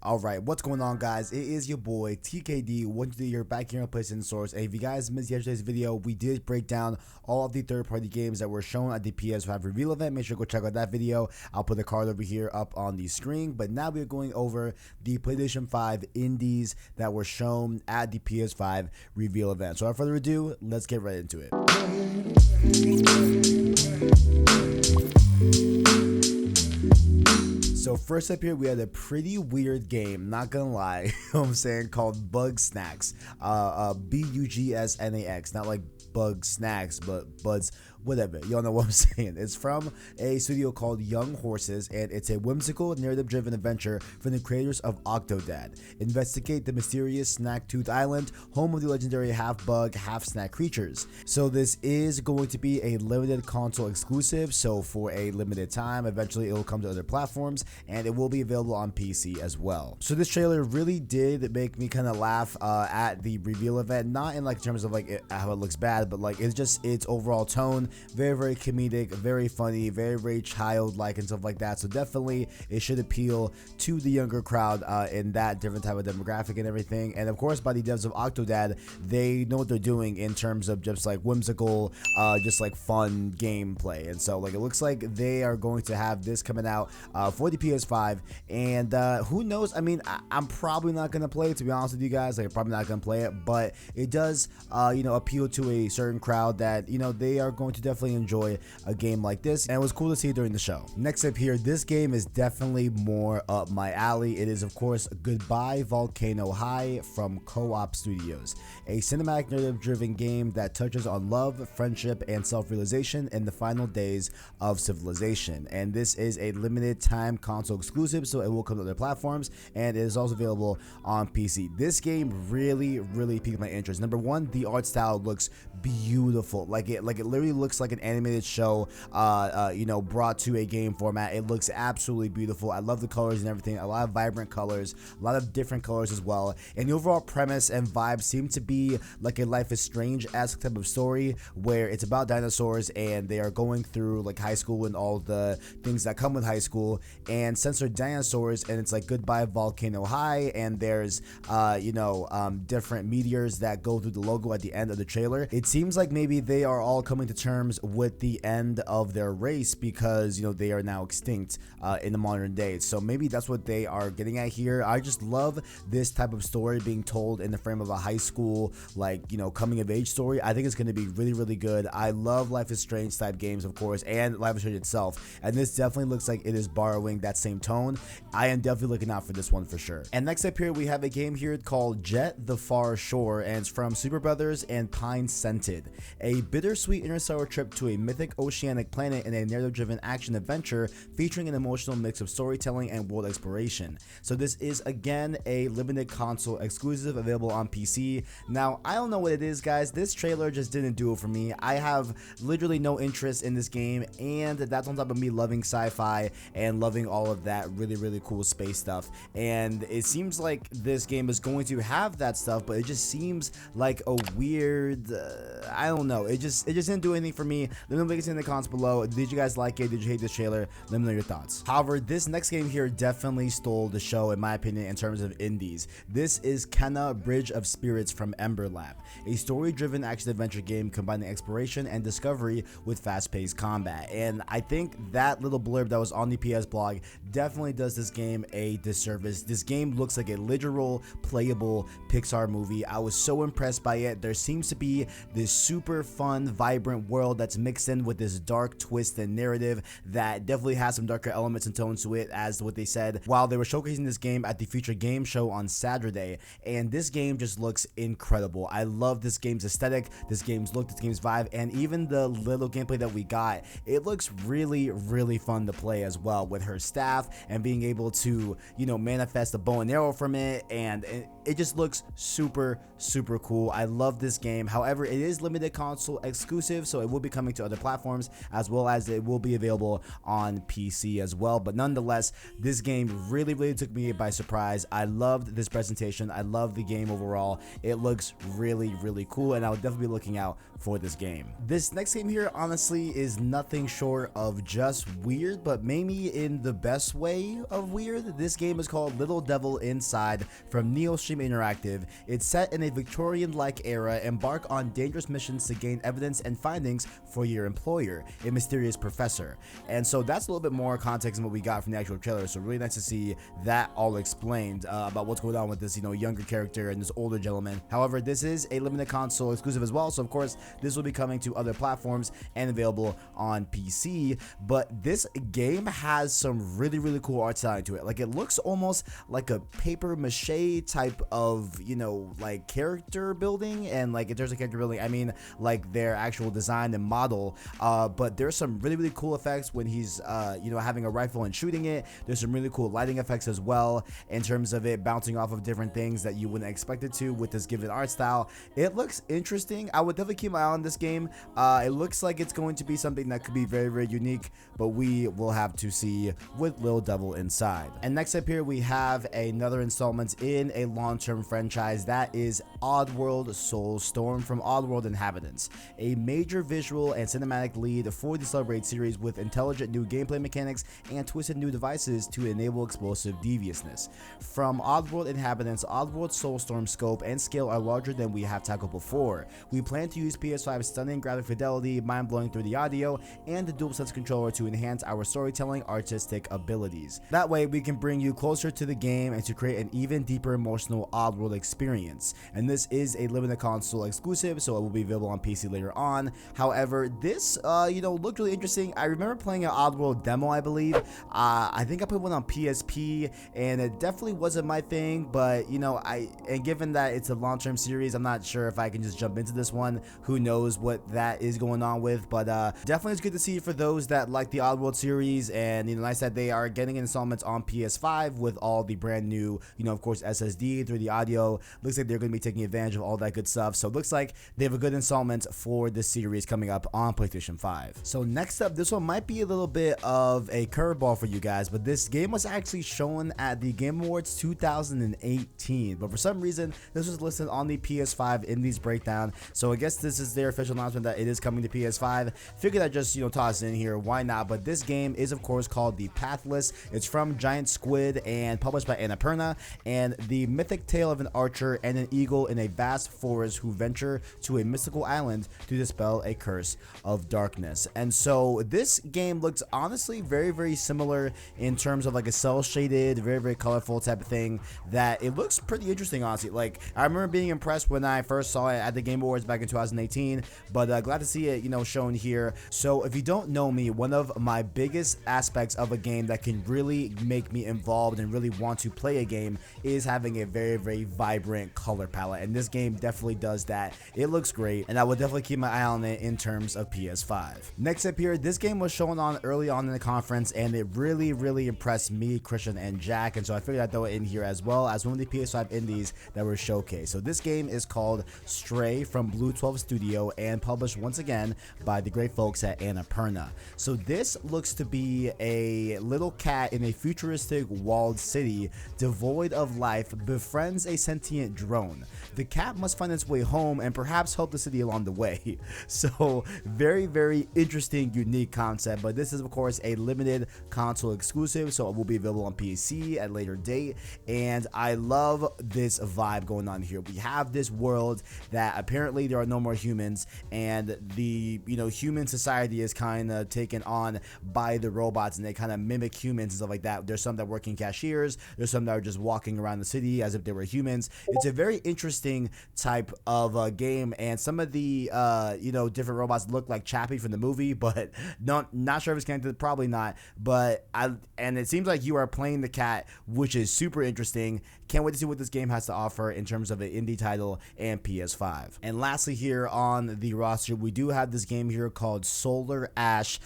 Alright, what's going on, guys? It is your boy TKD. Welcome to your back here on PlayStation Source. And if you guys missed yesterday's video, we did break down all of the third-party games that were shown at the PS5 Reveal event. Make sure to go check out that video. I'll put the card over here up on the screen. But now we're going over the PlayStation 5 Indies that were shown at the PS5 Reveal event. So without further ado, let's get right into it. So first up here, we had a pretty weird game, not gonna lie, you know what I'm saying, called Bug Snacks, Bugsnax, not like Bug Snacks, but Buds, whatever, y'all know what I'm saying. It's from a studio called Young Horses, and it's a whimsical, narrative-driven adventure from the creators of Octodad. Investigate the mysterious Snacktooth Island, home of the legendary half-bug, half-snack creatures. So this is going to be a limited console exclusive, so for a limited time, eventually it will come to other platforms, and it will be available on PC as well. So this trailer really did make me kind of laugh at the reveal event, not in like terms of like how it looks bad, but like it's just its overall tone, very comedic, very funny, very childlike and stuff like that. So definitely it should appeal to the younger crowd in that different type of demographic and everything. And of course, by the devs of Octodad, they know what they're doing in terms of just like whimsical, just like fun gameplay. And so like it looks like they are going to have this coming out for the PS5, and who knows, I mean, I'm probably not gonna play it, to be honest with you guys. Like, I'm probably not gonna play it, but it does you know, appeal to a certain crowd that, you know, they are going to definitely enjoy a game like this, and it was cool to see during the show. Next up here, this game is definitely more up my alley. It is of course Goodbye Volcano High from Co-op Studios, a cinematic narrative driven game that touches on love, friendship, and self-realization in the final days of civilization. And this is a limited time console exclusive, so it will come to other platforms, and it is also available on PC. This game really piqued my interest. Number one, the art style looks beautiful. Like it literally looks like an animated show you know, brought to a game format. It looks absolutely beautiful. I love the colors and everything. A lot of vibrant colors, a lot of different colors as well, and the overall premise and vibe seem to be like a Life is Strange-esque type of story, where it's about dinosaurs and they are going through like high school and all the things that come with high school. And since they're dinosaurs, and it's like Goodbye Volcano High, and there's you know, different meteors that go through the logo at the end of the trailer, it seems like maybe they are all coming to terms with the end of their race, because you know, they are now extinct in the modern day. So maybe that's what they are getting at here. I just love this type of story being told in the frame of a high school, like, you know, coming of age story. I think it's going to be really good. I love Life is Strange type games, of course, and Life is Strange itself, and this definitely looks like it is borrowing that same tone. I am definitely looking out for this one for sure. And next up here, we have a game here called JETT: The Far Shore, and it's from Super Brothers and Pine Scented, a bittersweet interstellar trip to a mythic oceanic planet in a narrative-driven action adventure featuring an emotional mix of storytelling and world exploration. So this is again a limited console exclusive, available on PC. Now, I don't know what it is, guys. This trailer just didn't do it for me. I have literally no interest in this game, and that's on top of me loving sci-fi and loving all of that really cool space stuff. And it seems like this game is going to have that stuff, but it just seems like a weird I don't know, it just didn't do anything for me. Let me know what you think in the comments below. Did you guys like it? Did you hate this trailer? Let me know your thoughts. However, this next game here definitely stole the show, in my opinion, in terms of indies. This is Kenna Bridge of Spirits from Ember Lab, a story-driven action-adventure game combining exploration and discovery with fast-paced combat. And I think that little blurb that was on the PS blog definitely does this game a disservice. This game looks like a literal playable Pixar movie. I was so impressed by it. There seems to be this super fun, vibrant world that's mixed in with this dark twist and narrative that definitely has some darker elements and tones to it, as what they said while they were showcasing this game at the Future Game Show on Saturday. And this game just looks incredible. I love this game's aesthetic, this game's look, this game's vibe, and even the little gameplay that we got. It looks really fun to play as well, with her staff and being able to, you know, manifest a bow and arrow from it, and it just looks super cool. I love this game. However, it is limited console exclusive, so it it will be coming to other platforms, as well as it will be available on PC as well. But nonetheless, this game really took me by surprise. I loved this presentation. I love the game overall. It looks really cool, and I would definitely be looking out for this game. This next game here honestly is nothing short of just weird, but maybe in the best way of weird. This game is called Little Devil Inside from Neostream Interactive. It's set in a Victorian-like era. Embark on dangerous missions to gain evidence and findings for your employer, a mysterious professor. And so that's a little bit more context than what we got from the actual trailer. So really nice to see that all explained about what's going on with this, younger character and this older gentleman. However, this is a limited console exclusive as well. So of course, this will be coming to other platforms and available on PC. But this game has some really cool art style to it. Like, it looks almost like a paper mache type of, like character building. And like, in terms of character building, I mean like their actual design and model. But there's some really cool effects when he's having a rifle and shooting it. There's some really cool lighting effects as well, in terms of it bouncing off of different things that you wouldn't expect it to with this given art style. It looks interesting. I would definitely keep my eye on this game. It looks like it's going to be something that could be very unique, but we will have to see with Little Devil Inside. And next up here, we have another installment in a long-term franchise, that is ODDWORLD SOULSTORM from ODDWORLD Inhabitants, a major visual and cinematic lead for the Celebrate series with intelligent new gameplay mechanics and twisted new devices to enable explosive deviousness. From ODDWORLD Inhabitants, ODDWORLD SOULSTORM's scope and scale are larger than we have tackled before. We plan to use PS5's stunning graphic fidelity, mind-blowing 3D audio, and the DualSense controller to enhance our storytelling artistic abilities. That way, we can bring you closer to the game and to create an even deeper emotional Oddworld experience. And this is a limited console exclusive, so it will be available on PC later on. However, this, looked really interesting. I remember playing an Oddworld demo, I believe. I think I put one on PSP, and it definitely wasn't my thing, but, and given that it's a long-term series, I'm not sure if I can just jump into this one. Who knows what that is going on with, but definitely it's good to see for those that like the Oddworld series. And nice that they are getting installments on PS5 with all the brand new, of course, SSD, 3D audio. Looks like they're going to be taking advantage of all that good stuff. So it looks like they have a good installment for this series coming up on PlayStation 5. So next up, this one might be a little bit of a curveball for you guys, but this game was actually shown at the Game Awards 2018, but for some reason this was listed on the PS5 Indies breakdown. So I guess this is their official announcement that it is coming to PS5. Figured I'd just toss it in here, why not? But this game is of course called The Pathless. It's from Giant Squid and published by Annapuma, and the mythic tale of an archer and an eagle in a vast forest who venture to a mystical island to dispel a curse of darkness. And so this game looks honestly very similar in terms of like a cell shaded, very colorful type of thing, that it looks pretty interesting, honestly. Like, I remember being impressed when I first saw it at the Game Awards back in 2018, but glad to see it shown here. So if you don't know me, one of my biggest aspects of a game that can really make me involved and really want to play a game is having a very vibrant color palette, and this game definitely does that. It looks great, and I will definitely keep my eye on it in terms of PS5. Next up here, this game was shown on early on in the conference, and it really impressed me, Christian, and Jack, and so I figured I'd throw it in here as well as one of the PS5 indies that were showcased. So this game is called Stray from Blue 12 Studio and published once again by the great folks at Annapuma. So this looks to be a little cat in a futuristic walled city devoid of life befriends a sentient drone. The cat must find its way home and perhaps help the city along the way. So very interesting, unique concept, but this is of course a limited console exclusive, so it will be available on PC at a later date. And I love this vibe going on here. We have this world that apparently there are no more humans, and the human society is kind of taken on by the robots, and they kind of mimic humans and stuff like that. There's some that work in cashiers, there's some that are just walking around the city as if they were humans. It's a very interesting type of game, and some of the different robots look like Chappie from the movie, but not sure if it's connected, probably not. But and it seems like you are playing the cat, which is super interesting. Can't wait to see what this game has to offer in terms of an indie title and PS5. And lastly here on the roster, we do have this game here called Solar Ash,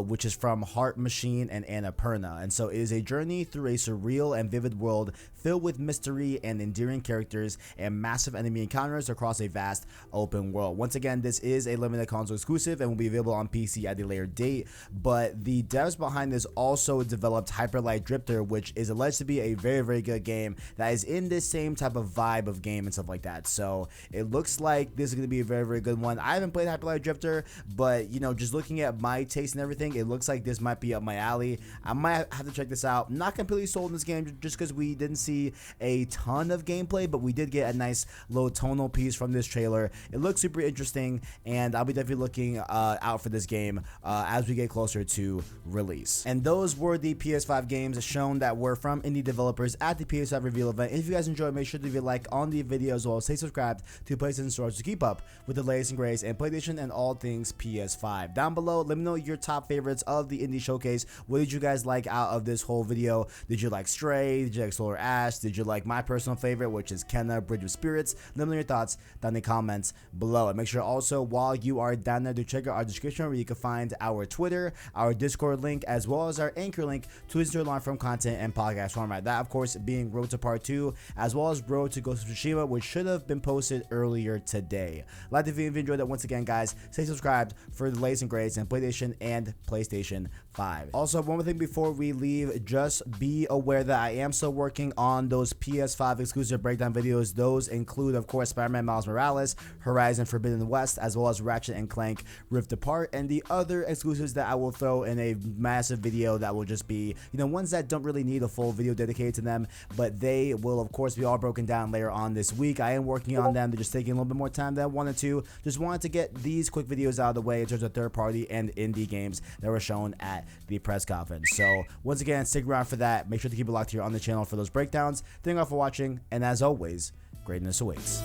which is from Heart Machine and Annapuma. And so it is a journey through a surreal and vivid world filled with mystery and endearing characters and massive enemy encounters across a vast open world. Once again, this is a limited console exclusive and will be available on PC at a later date. But the devs behind this also developed Hyper Light Drifter, which is alleged to be a very, very good game that is in this same type of vibe of game and stuff like that. So it looks like this is going to be a very, very good one. I haven't played Hyper Light Drifter, but you know, just looking at my taste and everything, it looks like this might be up my alley. I might have to check this out. I'm not completely sold on this game just because we didn't see a ton of gameplay, but we did get a nice little tonal piece from this trailer. It looks super interesting, and I'll be definitely looking out for this game as we get closer to release. And those were the PS5 games shown that were from indie developers at the PS5 Reveal event. If you guys enjoyed, make sure to leave a like on the video as well as stay subscribed to PlayStation Stores to keep up with the latest and greatest in PlayStation and all things PS5. Down below, let me know your top favorites of the indie showcase. What did you guys like out of this whole video? Did you like Stray? Did you like Solar Ash? Did you like my personal favorite, which is Kenna Bridge of Spirits? Let me know your thoughts down in the comments below. And make sure also, while you are down there, to check out our description where you can find our Twitter, our Discord link, as well as our Anchor link to listen to long-form content and podcast format. That, of course, being Road to Part 2, as well as Road to Ghost of Tsushima, which should have been posted earlier today. Like the video if you enjoyed that. Once again, guys, stay subscribed for the latest and greatest in PlayStation and PlayStation 5. Also, one more thing before we leave, just be aware that I am still working on those PS5 exclusive breakdown videos. Those include, of course, Spider-Man Miles Morales, Horizon Forbidden West, as well as Ratchet and Clank Rift Apart, and the other exclusives that I will throw in a massive video that will just be, you know, ones that don't really need a full video dedicated to them, but they will, of course, be all broken down later on this week. I am working on them. They're just taking a little bit more time than I wanted to. Just wanted to get these quick videos out of the way in terms of third-party and indie games that were shown at the press conference. So, once again, stick around for that. Make sure to keep it locked here on the channel for those breakdowns. Thank you all for watching, and as always, greatness awaits.